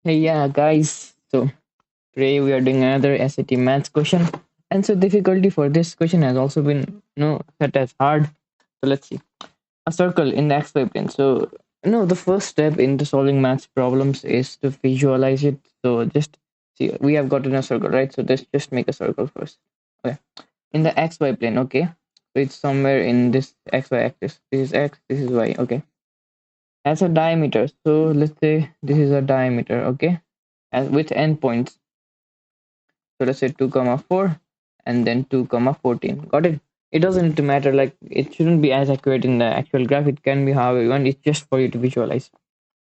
Hey, yeah, guys. So today we are doing another SAT maths question, and so difficulty for this question has also been set as hard. So let's see a circle in the XY plane. So the first step in the solving maths problems is to visualize it. So just see, we have gotten a circle, right? So let's just make a circle first. Okay, in the XY plane. Okay, so it's somewhere in this XY axis. This is X. This is Y. Okay, as a diameter. So let's say this is a diameter. Okay, as with endpoints. So let's say 2 comma 4 and then 2 comma 14. Got it? It doesn't matter, like it shouldn't be as accurate in the actual graph. It can be however you want. It's just for you to visualize.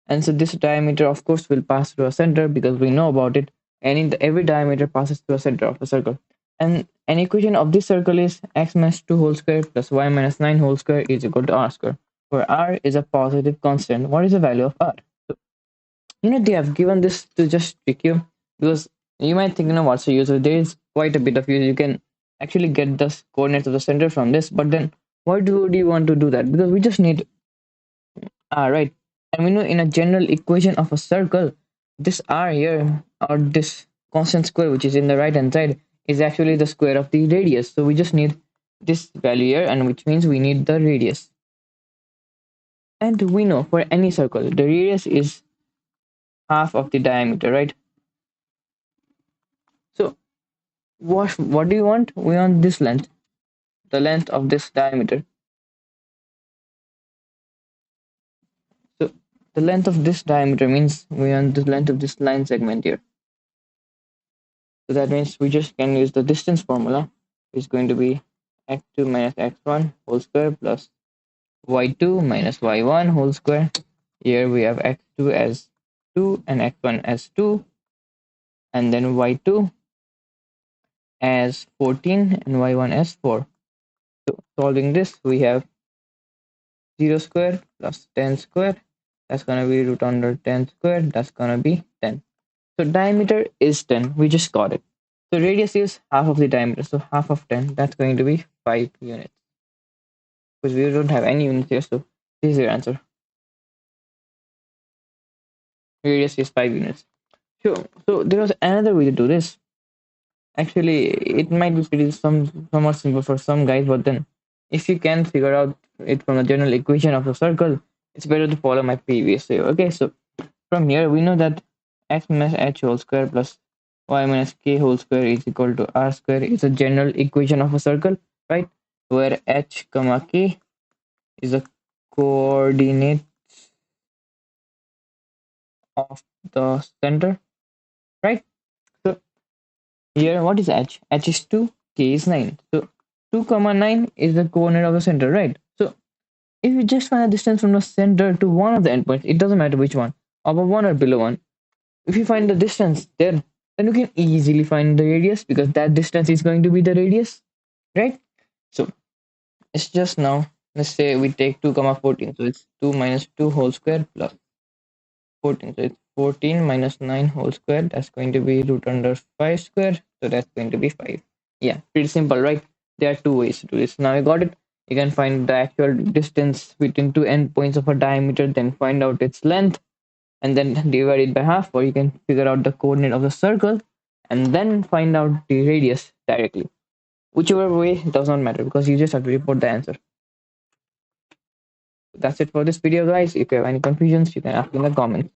And so this diameter of course will pass through a center because we know about it. And in every diameter passes through a center of a circle. And an equation of this circle is x minus 2 whole square plus y minus 9 whole square is equal to r square, where r is a positive constant. What is the value of r? So they have given this to just trick you, because you might think, what's the use? There is quite a bit of use. You can actually get the coordinates of the center from this, but then why do you want to do that? Because we just need r, right? And we know in a general equation of a circle, this r here, or this constant square which is in the right hand side, is actually the square of the radius. So we just need this value here, and which means we need the radius. And we know for any circle the radius is half of the diameter, right? So what do you want? We want this length, the length of this diameter. So the length of this diameter means we want the length of this line segment here. So that means we just can use the distance formula. It's going to be x2 minus x1 whole square plus y2 minus y1 whole square. Here we have x2 as 2 and x1 as 2, and then y2 as 14 and y1 as 4. So solving this, we have 0 square plus 10 square. That's gonna be root under 10 square. That's gonna be 10. So diameter is 10. We just got it. So radius is half of the diameter. So half of 10. That's going to be 5 units. Because we don't have any units here. So this is your answer. Radius is 5 units. Sure. So there was another way to do this. Actually, it might be pretty somewhat simple for some guys, but then if you can figure out it from the general equation of a circle, it's better to follow my previous way. Okay, so from here we know that x minus h whole square plus y minus k whole square is equal to r square is a general equation of a circle, right? Where h comma k is the coordinate of the center, right? So here what is h? H is 2, k is 9. So 2 comma 9 is the coordinate of the center, right? So if you just find a distance from the center to one of the endpoints, it doesn't matter which one, above one or below one. If you find the distance there, then you can easily find the radius, because that distance is going to be the radius, right? So it's just now, let's say we take 2 comma 14, so it's 2 minus 2 whole square plus 14, so it's 14 minus 9 whole square. That's going to be root under 5 square, so that's going to be 5. Yeah, pretty simple, right? There are two ways to do this. Now you got it. You can find the actual distance between two endpoints of a diameter, then find out its length, and then divide it by half, or you can figure out the coordinate of the circle and then find out the radius directly. Whichever way does not matter, because you just have to report the answer. That's it for this video, guys. If you have any confusions, you can ask in the comments.